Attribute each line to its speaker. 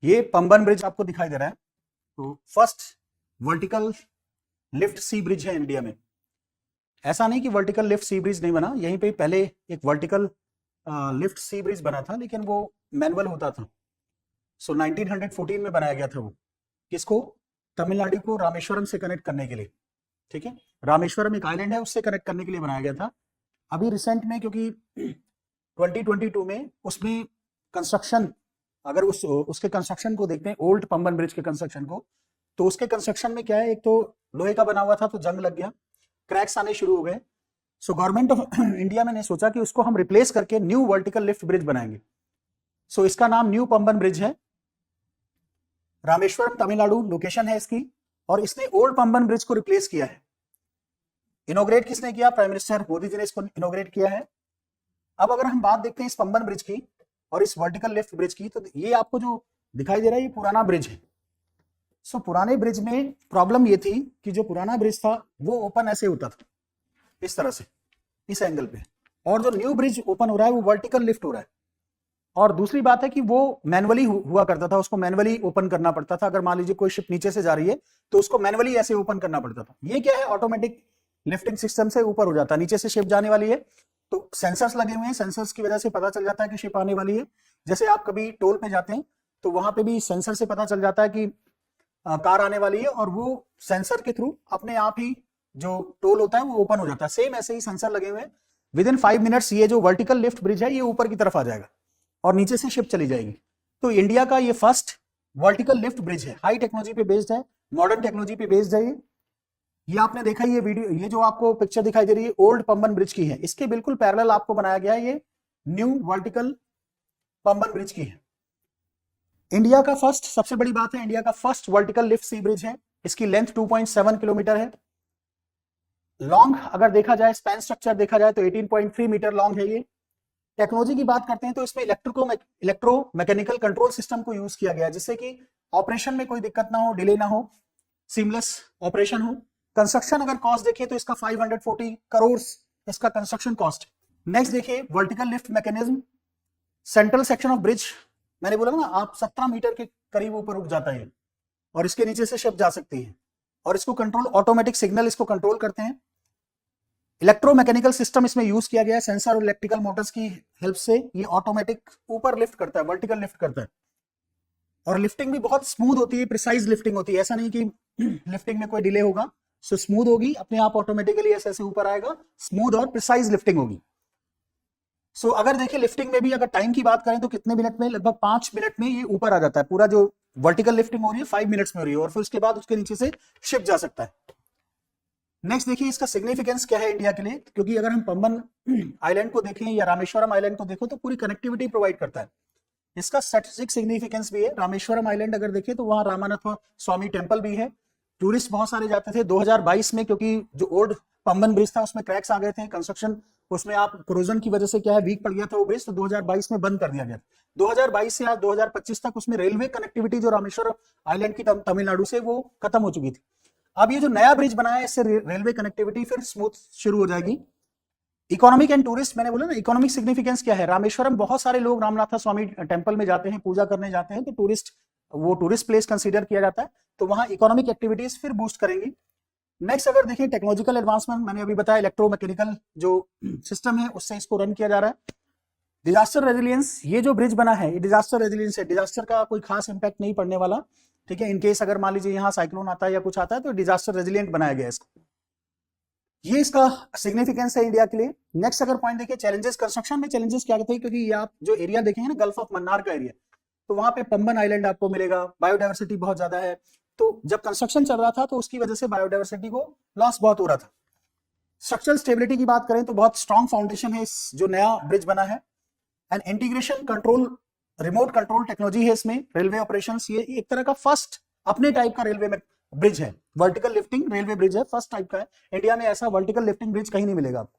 Speaker 1: ये पंबन ब्रिज आपको दिखाई दे रहा है, तो फर्स्ट वर्टिकल लिफ्ट सी ब्रिज है इंडिया में। ऐसा नहीं कि वर्टिकल लिफ्ट सी ब्रिज नहीं बना, यहीं पे पहले एक वर्टिकल लिफ्ट सी ब्रिज बना था, लेकिन वो मैनुअल होता था। सो 1914 में बनाया गया था वो, किसको, तमिलनाडु को रामेश्वरम से कनेक्ट करने के लिए। ठीक है, रामेश्वरम एक आइलैंड है, उससे कनेक्ट करने के लिए बनाया गया था। अभी रिसेंट में क्योंकि 2022 में उसमें कंस्ट्रक्शन, अगर उसके कंस्ट्रक्शन को देखते हैं, ओल्ड पंबन ब्रिज के कंस्ट्रक्शन को, तो उसके कंस्ट्रक्शन में क्या है, एक तो लोहे का बना हुआ था तो जंग लग गया, क्रैक्स आने शुरू हो गए। सो गवर्नमेंट ऑफ इंडिया में ने सोचा कि उसको हम रिप्लेस करके न्यू वर्टिकल लिफ्ट ब्रिज बनाएंगे। सो इसका नाम न्यू पंबन ब्रिज है, रामेश्वरम तमिलनाडु लोकेशन है इसकी, और इसने ओल्ड पंबन ब्रिज को रिप्लेस किया है। इनोग्रेट किसने किया, प्राइम मिनिस्टर मोदी जी ने इसको इनोग्रेट किया है। अब अगर हम बात देखते हैं इस पंबन ब्रिज की और इस वर्टिकल लिफ्ट ब्रिज की, तो ये आपको जो दिखाई दे रहा है ये पुराना ब्रिज है। सो पुराने ब्रिज में प्रॉब्लम ये थी कि जो पुराना ब्रिज था वो ओपन ऐसे होता था, इस तरह से, इस एंगल पे, और जो न्यू ब्रिज ओपन हो रहा है वो वर्टिकल लिफ्ट हो रहा है। और दूसरी बात है कि वो मैनुअली हुआ करता था, उसको मैनुअली ओपन करना पड़ता था। अगर मान लीजिए कोई शिप नीचे से जा रही है तो उसको मैनुअली ऐसे ओपन करना पड़ता था। ये क्या है, ऑटोमेटिक लिफ्टिंग सिस्टम से ऊपर हो जाता है। नीचे से शिप जाने वाली है तो सेंसर्स लगे हुए हैं, सेंसर्स की वजह से पता चल जाता है कि शिप आने वाली है। जैसे आप कभी टोल पे जाते हैं तो वहां पे भी सेंसर से पता चल जाता है कि कार आने वाली है, और वो सेंसर के थ्रू अपने आप ही जो टोल होता है वो ओपन हो जाता है। सेम ऐसे ही सेंसर लगे हुए हैं। विद इन 5 मिनट्स ये जो वर्टिकल लिफ्ट ब्रिज है ये ऊपर की तरफ आ जाएगा और नीचे से शिप चली जाएगी। तो इंडिया का ये फर्स्ट वर्टिकल लिफ्ट ब्रिज है, हाई टेक्नोलॉजी पे बेस्ड है, मॉडर्न टेक्नोलॉजी पे बेस्ड है। ये आपने देखा ये वीडियो, ये जो आपको पिक्चर दिखाई दे रही है ओल्ड पंबन ब्रिज की है, इसके बिल्कुल पैरेलल आपको बनाया गया है, ये न्यू वर्टिकल पंबन ब्रिज की है। इंडिया का फर्स्ट, सबसे बड़ी बात है, इंडिया का फर्स्ट वर्टिकल लिफ्ट सी ब्रिज है। इसकी लेंथ 2.7 किलोमीटर है। लॉन्ग अगर देखा जाए, स्पैन स्ट्रक्चर देखा जाए तो 18.3 मीटर लॉन्ग है ये। टेक्नोलॉजी की बात करते हैं तो इसमें इलेक्ट्रो मैकेनिकल कंट्रोल सिस्टम को यूज किया गया है, जिससे कि ऑपरेशन में कोई दिक्कत ना हो, डिले ना हो, सीमलेस ऑपरेशन हो। कंस्ट्रक्शन अगर कॉस्ट देखिए तो इसका 540 करोड़ इसका कंस्ट्रक्शन कॉस्ट। नेक्स्ट देखिए vertical lift mechanism, central section of bridge, मैंने बोला ना आप 17 मीटर के करीब ऊपर रुक जाता है और इसके नीचे से शिप जा सकती है, और इसको कंट्रोल, ऑटोमेटिक सिग्नल इसको कंट्रोल करते हैं। इलेक्ट्रोमैकेनिकल सिस्टम इसमें यूज किया गया है, सेंसर और इलेक्ट्रिकल मोटर्स की हेल्प से ये ऑटोमेटिक ऊपर लिफ्ट करता है, वर्टिकल लिफ्ट करता है। और लिफ्टिंग भी बहुत स्मूथ होती है, प्रिसाइज लिफ्टिंग होती है, ऐसा नहीं कि लिफ्टिंग में कोई डिले होगा। सो स्मूथ होगी, अपने आप ऑटोमेटिकली ऐसे ऐसे ऊपर आएगा, स्मूथ और प्रिसाइज लिफ्टिंग होगी। सो अगर देखिए लिफ्टिंग में भी अगर टाइम की बात करें तो कितने मिनट में, लगभग 5 मिनट में ये ऊपर आ जाता है। पूरा जो वर्टिकल लिफ्टिंग हो रही है 5 मिनट्स में हो रही है, और फिर उसके बाद उसके नीचे से शिप जा सकता है। नेक्स्ट देखिए इसका सिग्निफिकेंस क्या है इंडिया के लिए, क्योंकि अगर हम पंबन आइलैंड को देखें या रामेश्वरम आइलैंड को देखो तो पूरी कनेक्टिविटी प्रोवाइड करता है। इसका स्ट्रेटेजिक सिग्निफिकेंस भी है। रामेश्वरम आइलैंड अगर देखें तो वहां रामानाथ स्वामी टेम्पल भी है, टूरिस्ट बहुत सारे जाते थे। 2022 में क्योंकि जो ओल्ड पंबन ब्रिज था उसमें क्रैक्स आ गए थे, कंस्ट्रक्शन उसमें आप कोरोजन की वजह से क्या है वीक पड़ गया था वो ब्रिज, तो 2022 में बंद कर दिया गया। 2022 से आज 2025 तक उसमें रेलवे कनेक्टिविटी जो रामेश्वरम आइलैंड की तमिलनाडु से वो खत्म हो चुकी थी। अब ये जो नया ब्रिज बनाया है इससे रेलवे कनेक्टिविटी फिर स्मूथ शुरू हो जाएगी। इकोनॉमिक एंड टूरिस्ट, मैंने बोला ना इकोनॉमिक सिग्निफिकेंस क्या है, रामेश्वरम बहुत सारे लोग रामनाथ स्वामी टेम्पल में जाते हैं, पूजा करने जाते हैं, तो टूरिस्ट प्लेस कंसीडर किया जाता है, तो वहां इकोनॉमिक एक्टिविटीज फिर बूस्ट करेंगी। नेक्स्ट अगर देखें टेक्नोलॉजिकल एडवांसमेंट, मैंने अभी बताया इलेक्ट्रोमैकेनिकल जो सिस्टम है उससे इसको रन किया जा रहा है। डिजास्टर रेजिलियंस, ये जो ब्रिज बना है ये डिजास्टर रेजिलियंस है, डिजास्टर का कोई खास इंपैक्ट नहीं पड़ने वाला। ठीक है, इनकेस अगर मान लीजिए यहाँ साइक्लोन आता है या कुछ आता है तो डिजास्टर रेजिलियंट बनाया गया इसको। ये इसका सिग्निफिकेंस है इंडिया के लिए। नेक्स्ट अगर पॉइंट देखिए चैलेंजेस, कंस्ट्रक्शन में चैलेंजेस क्या थे, क्योंकि ये आप जो एरिया देखेंगे ना गल्फ ऑफ मन्नार का एरिया, तो वहां पे पंबन आइलैंड आपको मिलेगा, बायोडाइवर्सिटी बहुत ज्यादा है। तो जब कंस्ट्रक्शन चल रहा था तो उसकी वजह से बायोडाइवर्सिटी को लॉस बहुत हो रहा था। स्ट्रक्चरल स्टेबिलिटी की बात करें तो बहुत स्ट्रॉन्ग फाउंडेशन है इस जो नया ब्रिज बना है। And integration control, remote control technology है इसमें, रेलवे ऑपरेशंस, ये एक तरह का फर्स्ट अपने टाइप का रेलवे में ब्रिज है, वर्टिकल लिफ्टिंग रेलवे ब्रिज है, फर्स्ट टाइप का है। इंडिया में ऐसा वर्टिकल लिफ्टिंग ब्रिज कहीं नहीं मिलेगा आपको।